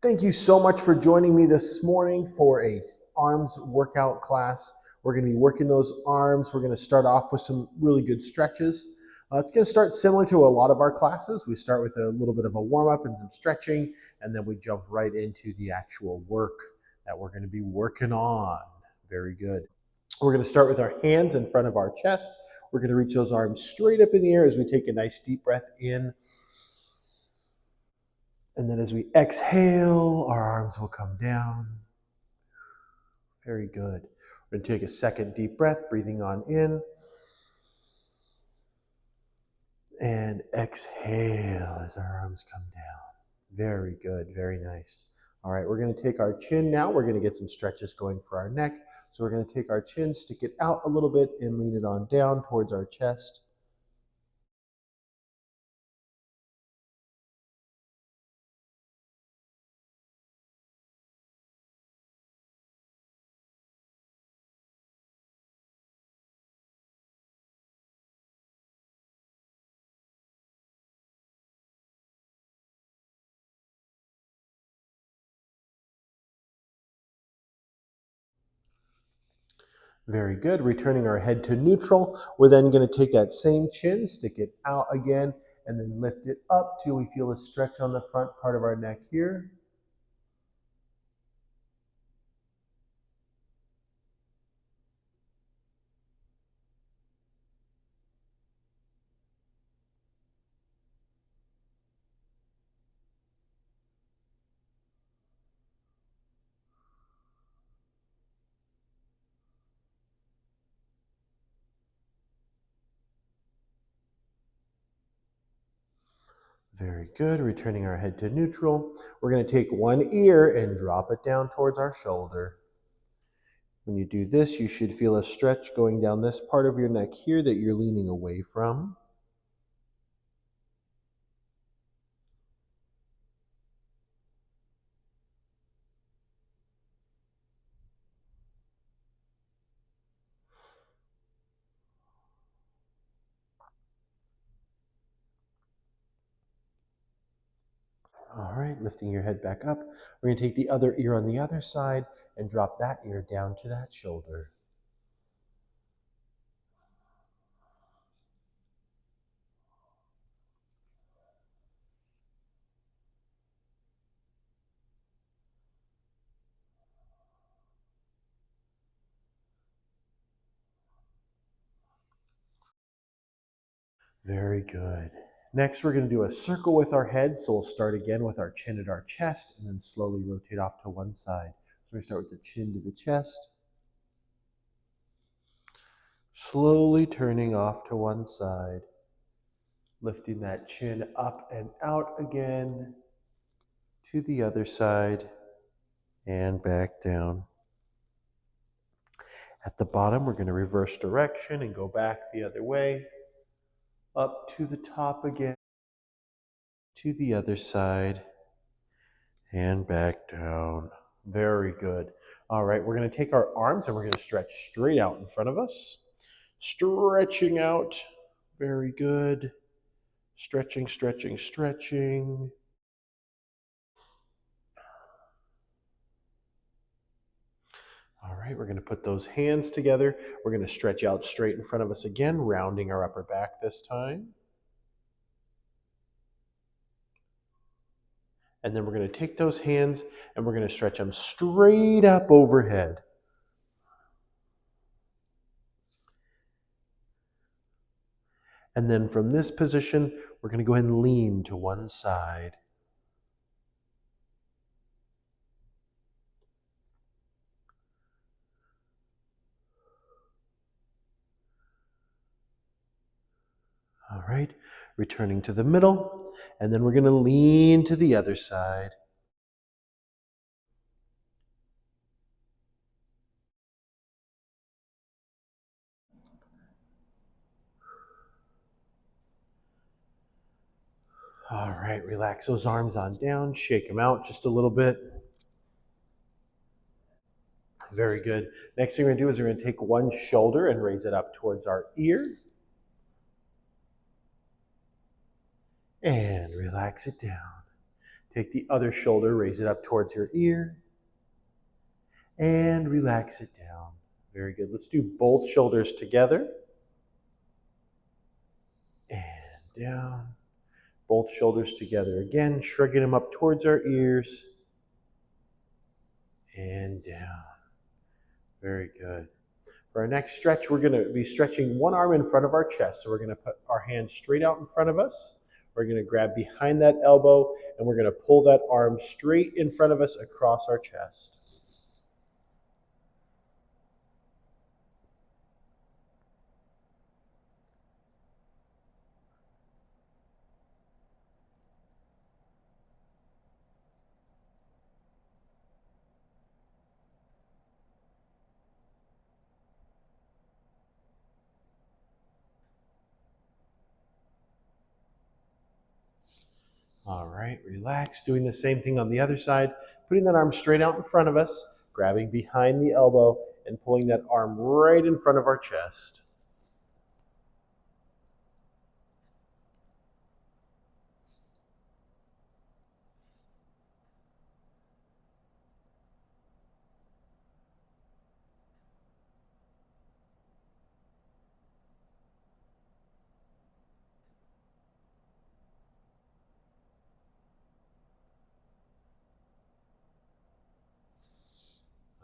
Thank you so much for joining me this morning for a arms workout class. We're going to be working those arms. We're going to start off with some really good stretches. It's going to start similar to a lot of our classes. We start with a little bit of a warm-up and some stretching, and then we jump right into the actual work that we're going to be working on. Very good. We're going to start with our hands in front of our chest. We're going to reach those arms straight up in the air as we take a nice deep breath in. And then as we exhale, our arms will come down. Very good. We're going to take a second deep breath, breathing on in. And exhale as our arms come down. Very good, very nice. All right, we're going to take our chin now. We're going to get some stretches going for our neck. So we're going to take our chin, stick it out a little bit, and lean it on down towards our chest. Very good. Returning our head to neutral. We're then going to take that same chin, stick it out again, and then lift it up till we feel a stretch on the front part of our neck here. Very good. Returning our head to neutral. We're going to take one ear and drop it down towards our shoulder. When you do this, you should feel a stretch going down this part of your neck here that you're leaning away from. All right, lifting your head back up. We're going to take the other ear on the other side and drop that ear down to that shoulder. Very good. Next, we're going to do a circle with our head. So we'll start again with our chin at our chest and then slowly rotate off to one side. So we start with the chin to the chest. Slowly turning off to one side. Lifting that chin up and out again to the other side and back down. At the bottom, we're going to reverse direction and go back the other way. Up to the top again, to the other side, and back down. Very good. All right, we're going to take our arms and we're going to stretch straight out in front of us. Stretching out. Very good. Stretching, stretching, stretching. All right, we're going to put those hands together. We're going to stretch out straight in front of us again, rounding our upper back this time. And then we're going to take those hands and we're going to stretch them straight up overhead. And then from this position, we're going to go ahead and lean to one side. All right, returning to the middle, and then we're going to lean to the other side. All right, relax those arms on down, shake them out just a little bit. Very good. Next thing we're going to do is we're going to take one shoulder and raise it up towards our ear. And relax it down. Take the other shoulder, raise it up towards your ear, and relax it down. Very good. Let's do both shoulders together. And down. Both shoulders together again, shrugging them up towards our ears. And down. Very good. For our next stretch, we're going to be stretching one arm in front of our chest. So we're going to put our hands straight out in front of us. We're going to grab behind that elbow, and we're going to pull that arm straight in front of us across our chest. All right, relax. Doing the same thing on the other side. Putting that arm straight out in front of us, grabbing behind the elbow, and pulling that arm right in front of our chest.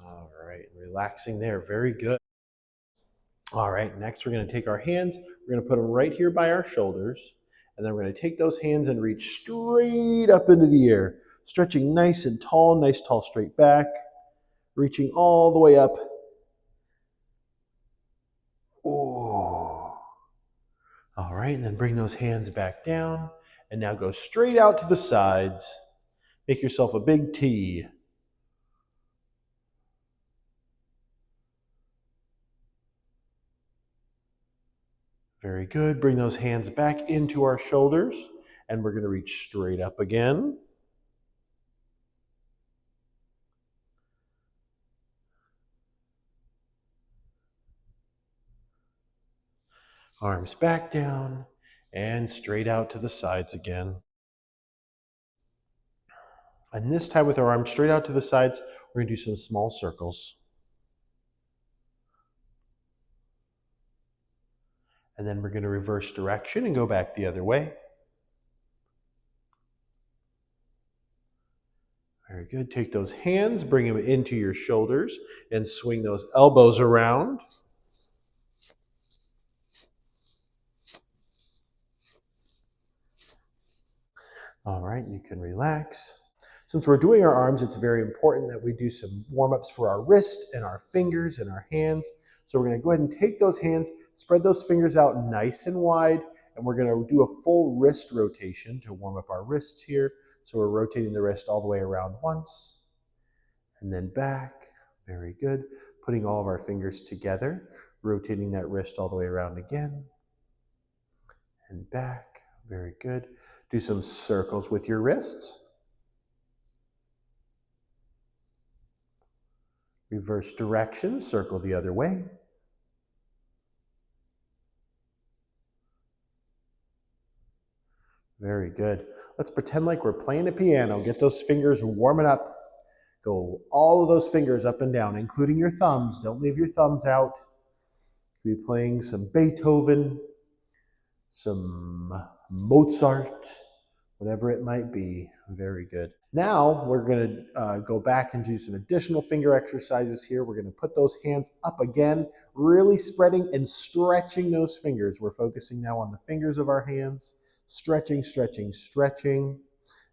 All right, relaxing there. Very good. All right, next we're going to take our hands, we're going to put them right here by our shoulders, and then we're going to take those hands and reach straight up into the air, stretching nice and tall, nice tall straight back, reaching all the way up. Ooh. All right, and then bring those hands back down, and now go straight out to the sides. Make yourself a big T. Very good. Bring those hands back into our shoulders, and we're going to reach straight up again. Arms back down, and straight out to the sides again. And this time with our arms straight out to the sides, we're going to do some small circles. And then we're going to reverse direction and go back the other way. Very good. Take those hands, bring them into your shoulders, and swing those elbows around. All right, you can relax. Since we're doing our arms, it's very important that we do some warm-ups for our wrist and our fingers and our hands. So we're going to go ahead and take those hands, spread those fingers out nice and wide, and we're going to do a full wrist rotation to warm up our wrists here. So we're rotating the wrist all the way around once, and then back. Very good. Putting all of our fingers together, rotating that wrist all the way around again, and back. Very good. Do some circles with your wrists. Reverse direction, circle the other way. Very good. Let's pretend like we're playing a piano. Get those fingers warming up. Go all of those fingers up and down, including your thumbs. Don't leave your thumbs out. We'll be playing some Beethoven, some Mozart, whatever it might be. Very good. Now we're going to go back and do some additional finger exercises here. We're going to put those hands up again, really spreading and stretching those fingers. We're focusing now on the fingers of our hands. Stretching, stretching, stretching.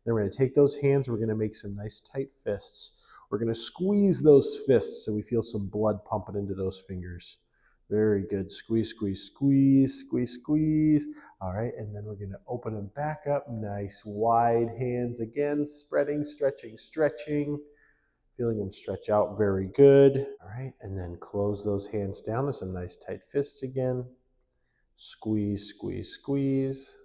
Then we're going to take those hands. We're going to make some nice tight fists. We're going to squeeze those fists so we feel some blood pumping into those fingers. Very good. Squeeze, squeeze, squeeze, squeeze, squeeze. All right, and then we're going to open them back up. Nice wide hands again, spreading, stretching, stretching. Feeling them stretch out. Very good. All right, and then close those hands down to some nice tight fists again. Squeeze, squeeze, squeeze.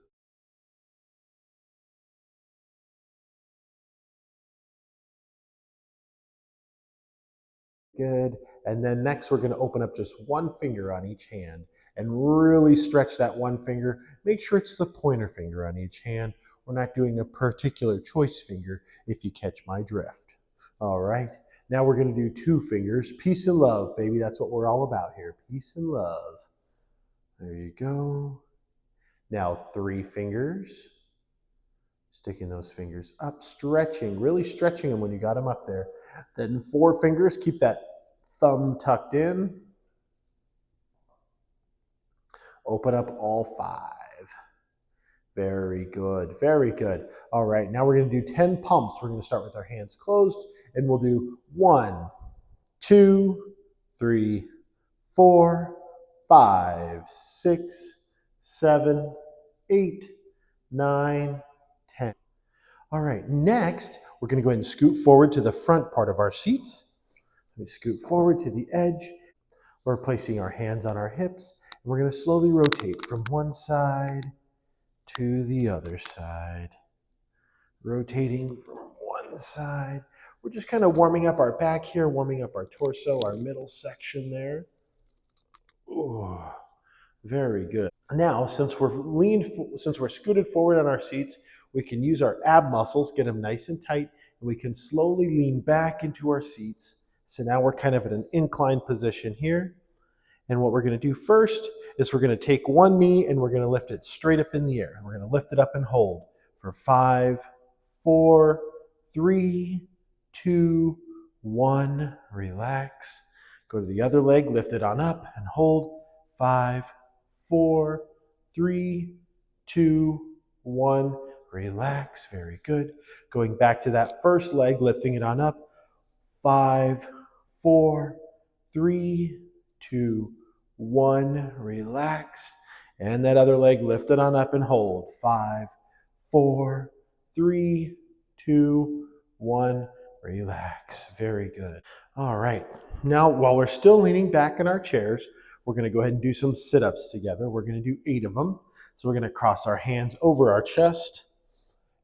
Good. And then next we're going to open up just one finger on each hand and really stretch that one finger. Make sure it's the pointer finger on each hand. We're not doing a particular choice finger, if you catch my drift. All right. Now we're going to do 2 fingers. Peace and love, baby. That's what we're all about here. Peace and love. There you go. Now 3 fingers. Sticking those fingers up, stretching, really stretching them when you got them up there. Then 4 fingers. Keep that thumb tucked in. Open up all 5. Very good, very good. All right, now we're going to do 10 pumps. We're going to start with our hands closed, and we'll do 1, 2, 3, 4, 5, 6, 7, 8, 9, 10. All right, next, we're going to go ahead and scoot forward to the front part of our seats. We scoot forward to the edge. We're placing our hands on our hips, and we're going to slowly rotate from one side to the other side. Rotating from one side. We're just kind of warming up our back here, warming up our torso, our middle section there. Ooh, very good. Now, since we're scooted forward on our seats, we can use our ab muscles, get them nice and tight, and we can slowly lean back into our seats. So now we're kind of in an inclined position here. And what we're going to do first is we're going to take one knee and we're going to lift it straight up in the air. And we're going to lift it up and hold for 5, 4, 3, 2, 1. Relax. Go to the other leg, lift it on up and hold. 5, 4, 3, 2, 1. Relax. Very good. Going back to that first leg, lifting it on up. 5, 4, 3, 2, 1. Relax. And that other leg, lift it on up and hold. 5, 4, 3, 2, 1. Relax. Very good. All right. Now, while we're still leaning back in our chairs, we're going to go ahead and do some sit-ups together. We're going to do 8 of them. So we're going to cross our hands over our chest.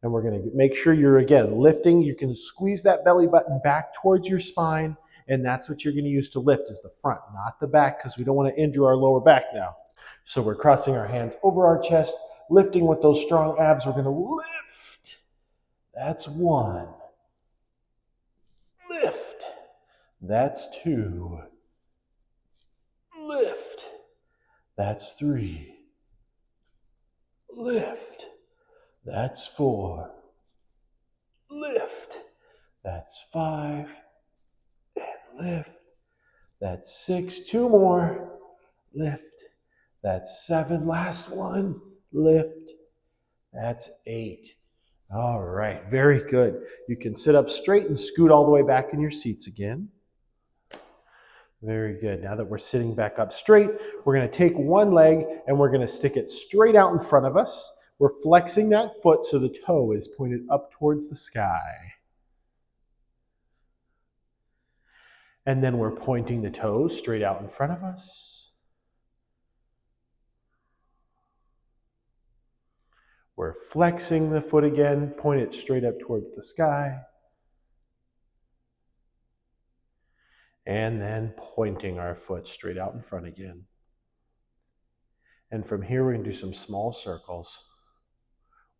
And we're going to make sure you're, again, lifting. You can squeeze that belly button back towards your spine. And that's what you're going to use to lift is the front, not the back, because we don't want to injure our lower back now. So we're crossing our hands over our chest, lifting with those strong abs. We're going to lift. That's 1. Lift. That's 2. Lift. That's 3. Lift. That's 4. Lift. That's 5. And lift. That's 6. 2 more. Lift. That's 7. Last one. Lift. That's 8. All right. Very good. You can sit up straight and scoot all the way back in your seats again. Very good. Now that we're sitting back up straight, we're going to take one leg and we're going to stick it straight out in front of us. We're flexing that foot so the toe is pointed up towards the sky. And then we're pointing the toes straight out in front of us. We're flexing the foot again, point it straight up towards the sky. And then pointing our foot straight out in front again. And from here, we're going to do some small circles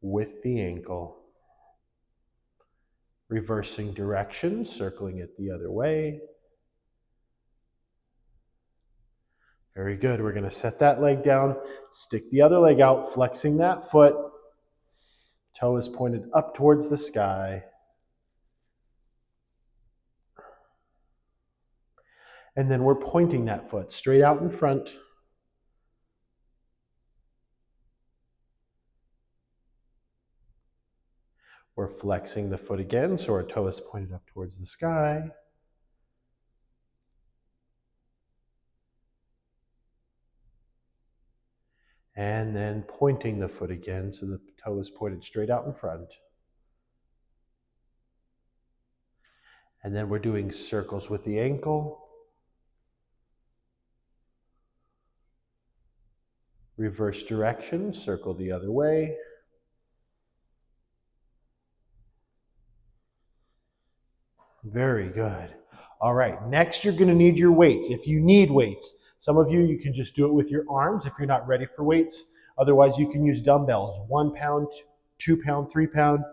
with the ankle. Reversing direction, circling it the other way. Very good. We're going to set that leg down, stick the other leg out, flexing that foot. Toe is pointed up towards the sky. And then we're pointing that foot straight out in front. We're flexing the foot again, so our toe is pointed up towards the sky. And then pointing the foot again, so the toe is pointed straight out in front. And then we're doing circles with the ankle. Reverse direction, circle the other way. Very good. All right, next you're going to need your weights. If you need weights, some of you can just do it with your arms if you're not ready for weights. Otherwise, you can use dumbbells, 1 pound, 2-pound, 3-pound.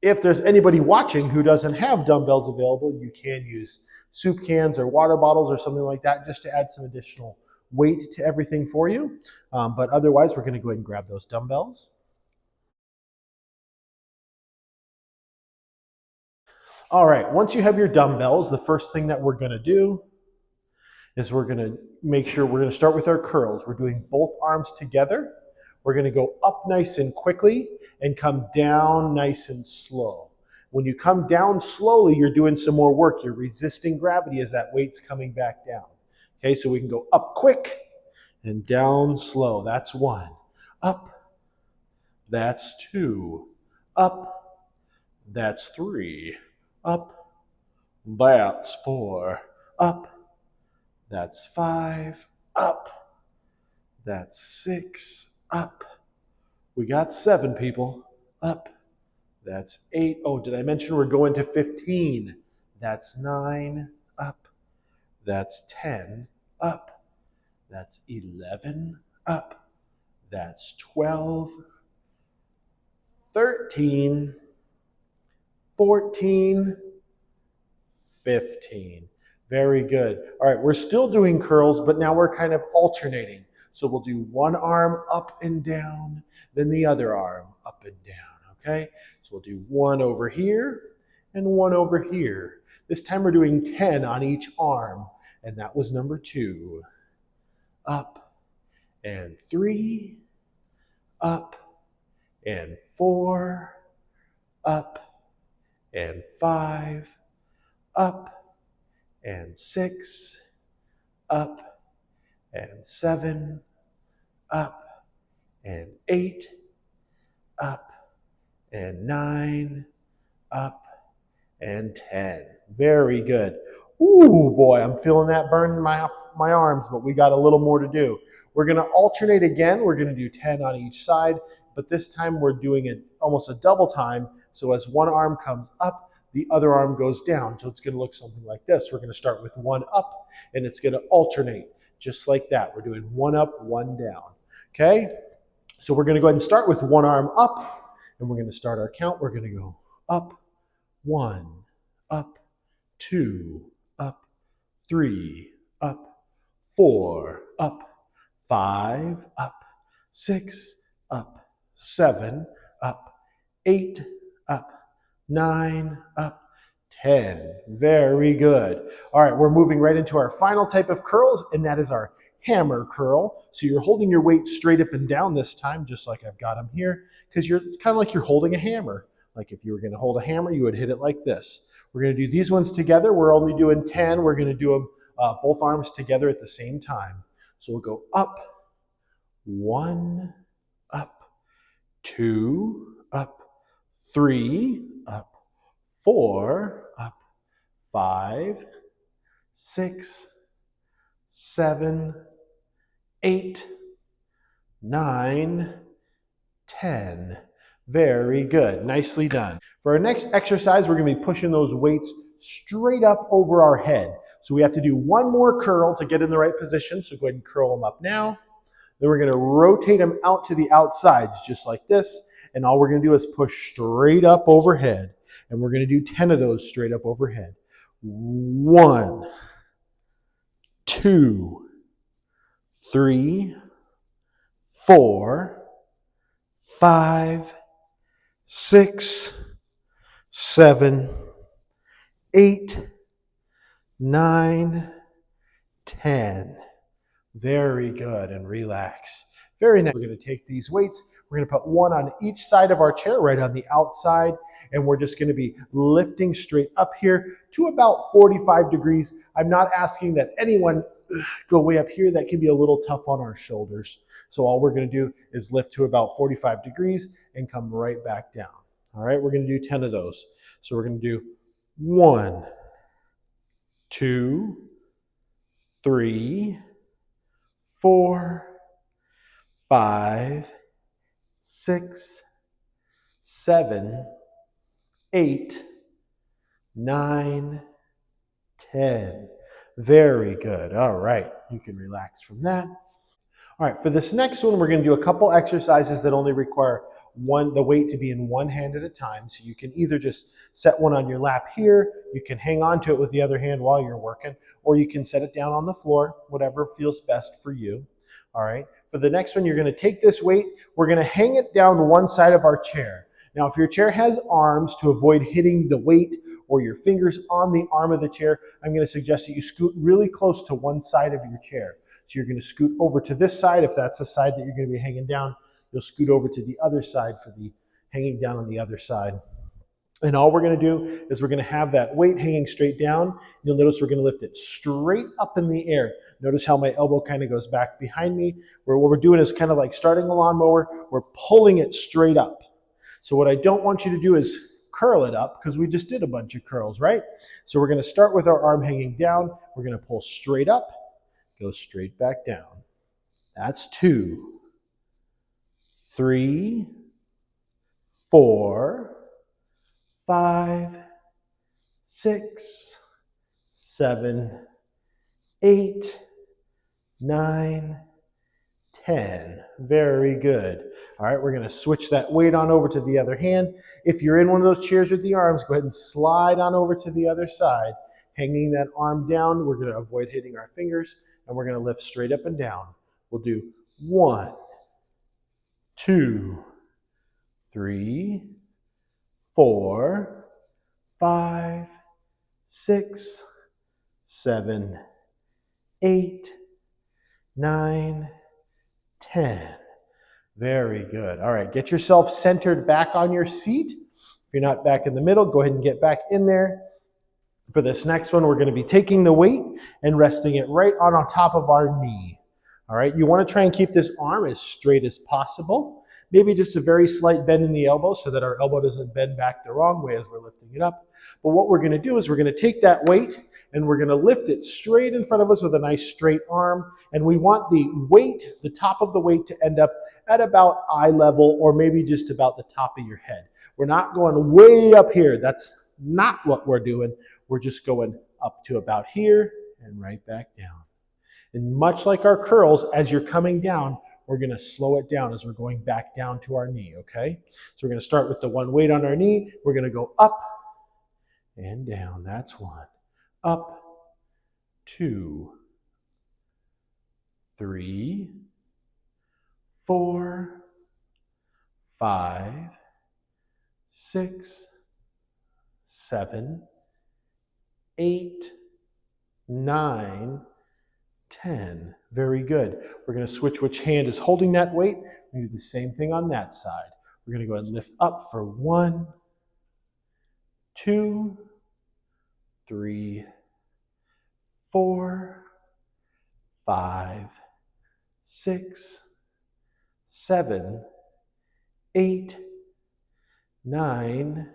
If there's anybody watching who doesn't have dumbbells available, you can use soup cans or water bottles or something like that just to add some additional weight to everything for you. But otherwise, we're going to go ahead and grab those dumbbells. All right, once you have your dumbbells, the first thing that we're going to do is we're going to make sure we're going to start with our curls. We're doing both arms together. We're going to go up nice and quickly and come down nice and slow. When you come down slowly, you're doing some more work. You're resisting gravity as that weight's coming back down. Okay, so we can go up quick and down slow. That's 1. Up. That's 2. Up. That's 3. Up. That's 4. Up. That's 5. Up. That's 6. Up. We got 7, people. Up. That's 8. Oh, did I mention we're going to 15? That's 9. Up. That's 10. Up. That's 11. Up. That's 12. 13. 14. 15. Very good. All right, we're still doing curls, but now we're kind of alternating. So we'll do one arm up and down, then the other arm up and down, okay? So we'll do one over here and one over here. This time we're doing 10 on each arm, and that was number 2. Up and 3, up and 4, up and 5, up and 6, up and 7, up and 8, up and 9, up and 10. Very good. Ooh, boy, I'm feeling that burn in my arms, but we got a little more to do. We're going to alternate again. We're going to do 10 on each side, but this time we're doing it almost a double time. So as one arm comes up, the other arm goes down. So it's going to look something like this. We're going to start with one up, and it's going to alternate just like that. We're doing one up, one down. Okay? So we're going to go ahead and start with one arm up, and we're going to start our count. We're going to go up, 1, up, 2, up, 3, up, 4, up, 5, up, 6, up, 7, up, 8, up, 9, up, 10. Very good. All right, we're moving right into our final type of curls, and that is our hammer curl. So you're holding your weight straight up and down this time, just like I've got them here, because you're kind of like you're holding a hammer. Like if you were going to hold a hammer, you would hit it like this. We're going to do these ones together. We're only doing 10. We're going to do them both arms together at the same time. So we'll go up, 1, up, 2, up, 3, up, 4, up, 5, 6, 7, 8, 9, 10. Very good. Nicely done. For our next exercise, we're going to be pushing those weights straight up over our head. So we have to do one more curl to get in the right position. So go ahead and curl them up now. Then we're going to rotate them out to the outsides just like this. And all we're going to do is push straight up overhead. And we're going to do 10 of those straight up overhead. 1, 2, 3, 4, 5, 6, 7, 8, 9, 10. Very good, and relax. Very nice. We're going to take these weights. We're going to put one on each side of our chair, right on the outside, and we're just going to be lifting straight up here to about 45 degrees. I'm not asking that anyone go way up here. That can be a little tough on our shoulders. So all we're going to do is lift to about 45 degrees and come right back down. All right, we're going to do 10 of those. So we're going to do 1, 2, 3, 4, 5, 6, 7, 8, 9, 10. Very good. All right, you can relax from that. All right, for this next one, we're going to do a couple exercises that only require the weight to be in one hand at a time. So you can either just set one on your lap here, you can hang on to it with the other hand while you're working, or you can set it down on the floor, whatever feels best for you. All right. For the next one, you're going to take this weight, we're going to hang it down one side of our chair. Now, if your chair has arms, to avoid hitting the weight or your fingers on the arm of the chair, I'm going to suggest that you scoot really close to one side of your chair. So you're going to scoot over to this side if that's the side that you're going to be hanging down. You'll scoot over to the other side for the hanging down on the other side. And all we're going to do is we're going to have that weight hanging straight down. You'll notice we're going to lift it straight up in the air. Notice how my elbow kind of goes back behind me, where what we're doing is kind of like starting a lawnmower. We're pulling it straight up. So what I don't want you to do is curl it up, because we just did a bunch of curls, right? So we're going to start with our arm hanging down. We're going to pull straight up, go straight back down. That's 2, 3, 4, 5, 6, 7, 8, 9, 10. Very good. All right, we're going to switch that weight on over to the other hand. If you're in one of those chairs with the arms, go ahead and slide on over to the other side. Hanging that arm down, we're going to avoid hitting our fingers, and we're going to lift straight up and down. We'll do 1, 2, 3, 4, 5, 6, 7, 8, 9, 10. Very good. All right, get yourself centered back on your seat. If you're not back in the middle, go ahead and get back in there. For this next one, we're going to be taking the weight and resting it right on top of our knee. All right, you want to try and keep this arm as straight as possible. Maybe just a very slight bend in the elbow so that our elbow doesn't bend back the wrong way as we're lifting it up. But what we're going to do is we're going to take that weight and we're going to lift it straight in front of us with a nice straight arm. And we want the weight, the top of the weight, to end up at about eye level, or maybe just about the top of your head. We're not going way up here. That's not what we're doing. We're just going up to about here and right back down. And much like our curls, as you're coming down, we're going to slow it down as we're going back down to our knee, okay? So we're going to start with the one weight on our knee. We're going to go up and down. That's 1. Up, 2, 3, 4, 5, 6, 7, 8, 9, 10. Very good. We're going to switch which hand is holding that weight. We do the same thing on that side. We're going to go ahead and lift up for 1, 2, 3, 4, 5, 6, 7, 8, 9,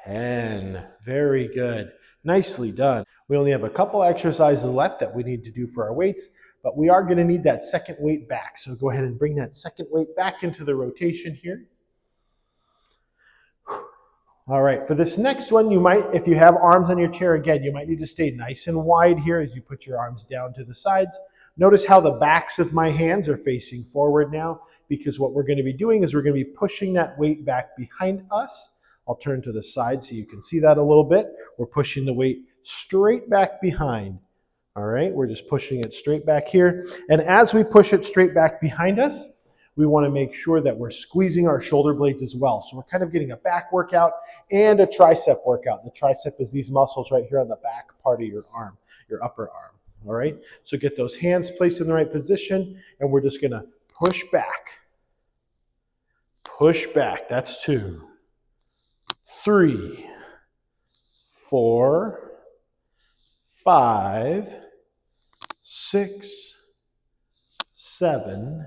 10. Very good. Nicely done. We only have a couple exercises left that we need to do for our weights, but we are going to need that second weight back. So go ahead and bring that second weight back into the rotation here. All right, for this next one, you might, if you have arms on your chair, again, you might need to stay nice and wide here as you put your arms down to the sides. Notice how the backs of my hands are facing forward now, because what we're going to be doing is we're going to be pushing that weight back behind us. I'll turn to the side so you can see that a little bit. We're pushing the weight straight back behind. All right, we're just pushing it straight back here. And as we push it straight back behind us, we want to make sure that we're squeezing our shoulder blades as well. So we're kind of getting a back workout and a tricep workout. The tricep is these muscles right here on the back part of your arm, your upper arm. All right, so get those hands placed in the right position, and we're just going to push back. Push back. That's 2, 3, 4, 5, 6, 7,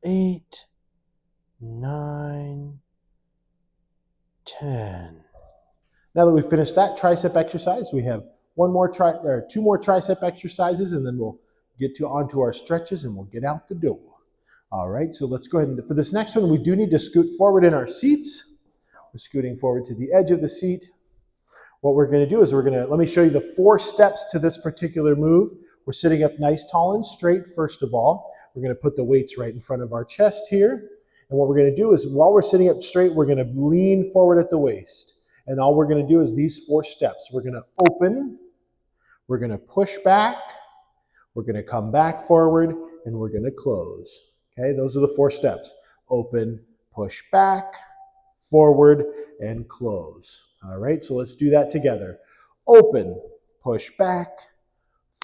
8, 9, 10. Now that we've finished that tricep exercise, we have two more tricep exercises, and then we'll get onto our stretches and we'll get out the door. All right, so let's go ahead and for this next one, we do need to scoot forward in our seats. We're scooting forward to the edge of the seat. What we're going to do is let me show you the 4 steps to this particular move. We're sitting up nice, tall, and straight, first of all. We're going to put the weights right in front of our chest here. And what we're going to do is while we're sitting up straight, we're going to lean forward at the waist. And all we're going to do is these 4 steps. We're going to open, we're going to push back, we're going to come back forward, and we're going to close. Okay, those are the 4 steps. Open, push back, forward, and close. All right, so let's do that together. Open, push back,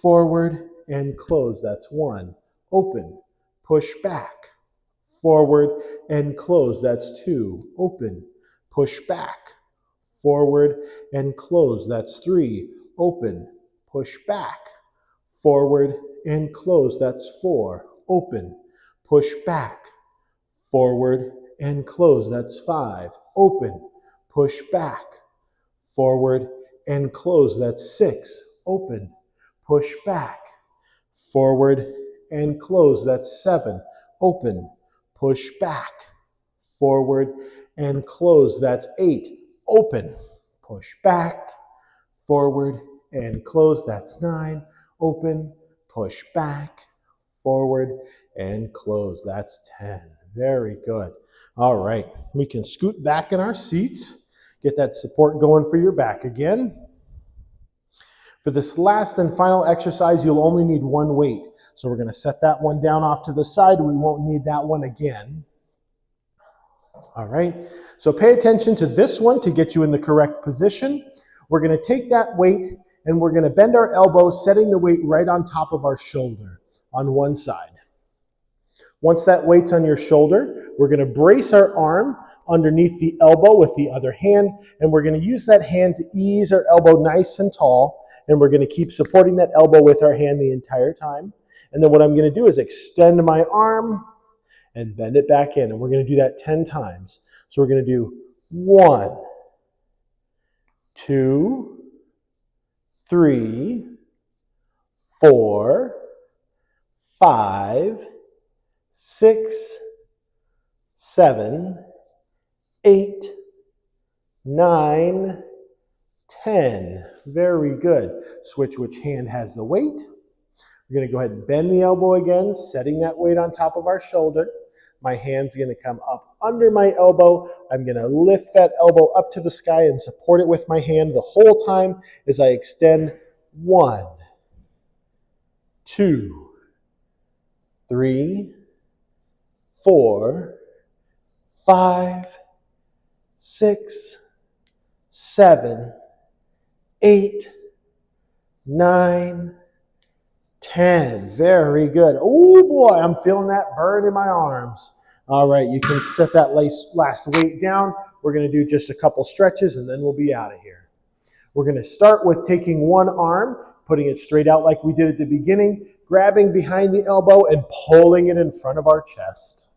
forward, and close. That's 1. Open, push back, forward, and close. That's 2. Open, push back, forward, and close. That's 3. Open, push back, forward, and close. That's 4. Open, push back, forward, and close. That's 5. Open, push back, forward, and close. That's 6. Open, push back, forward, and close. That's 7. Open, push back, forward, and close. That's 8. Open, push back, forward, and close. That's 9. Open, push back, forward, and close. That's 10. Very good. All right, we can scoot back in our seats, get that support going for your back again. For this last and final exercise, you'll only need 1 weight. So we're going to set that one down off to the side. We won't need that one again. All right, so pay attention to this one to get you in the correct position. We're going to take that weight and we're going to bend our elbows, setting the weight right on top of our shoulder on one side. Once that weight's on your shoulder, we're going to brace our arm underneath the elbow with the other hand, and we're going to use that hand to ease our elbow nice and tall, and we're going to keep supporting that elbow with our hand the entire time. And then what I'm going to do is extend my arm and bend it back in, and we're going to do that 10 times. So we're going to do 1, 2, 3, 4, 5, 6, 7, 8, 9, 10. Very good. Switch which hand has the weight. We're going to go ahead and bend the elbow again, setting that weight on top of our shoulder. My hand's going to come up under my elbow. I'm going to lift that elbow up to the sky and support it with my hand the whole time as I extend 1, 2, 3, 4, 5, 6, 7, 8, 9, 10. Very good. Oh boy, I'm feeling that burn in my arms. All right, you can set that last weight down. We're going to do just a couple stretches and then we'll be out of here. We're going to start with taking one arm, putting it straight out like we did at the beginning, grabbing behind the elbow and pulling it in front of our chest.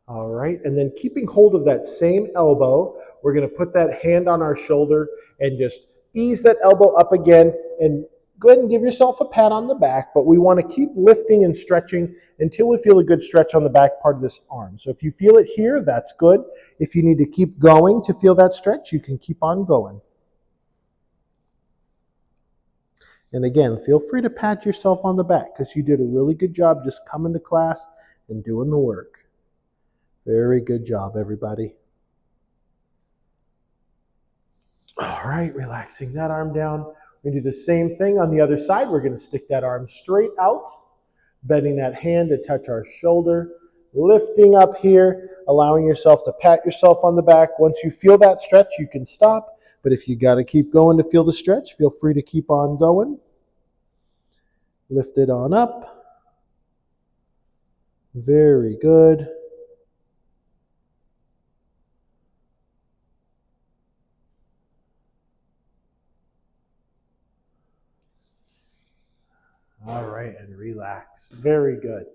All right, and then keeping hold of that same elbow, we're going to put that hand on our shoulder and just ease that elbow up again and go ahead and give yourself a pat on the back, but we want to keep lifting and stretching until we feel a good stretch on the back part of this arm. So if you feel it here, that's good. If you need to keep going to feel that stretch, you can keep on going. And again, feel free to pat yourself on the back because you did a really good job just coming to class and doing the work. Very good job, everybody. All right, relaxing that arm down. We're going to do the same thing on the other side. We're going to stick that arm straight out, bending that hand to touch our shoulder, lifting up here, allowing yourself to pat yourself on the back. Once you feel that stretch, you can stop. But if you got to keep going to feel the stretch, feel free to keep on going. Lift it on up. Very good. All right, and relax. Very good.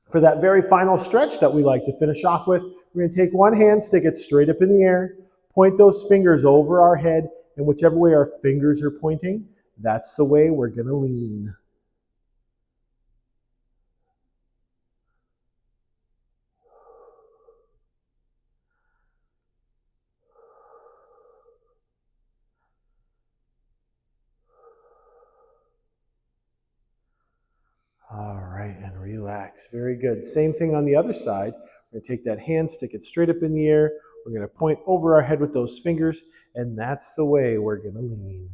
For that very final stretch that we like to finish off with, we're going to take one hand, stick it straight up in the air, point those fingers over our head, and whichever way our fingers are pointing, That's the way we're going to lean. All right, and relax. Very good. Same thing on the other side. We're going to take that hand, stick it straight up in the air. We're going to point over our head with those fingers, and that's the way we're going to lean.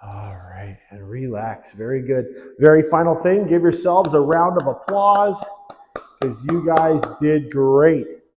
All right, and relax. Very good. Very final thing, give yourselves a round of applause because you guys did great.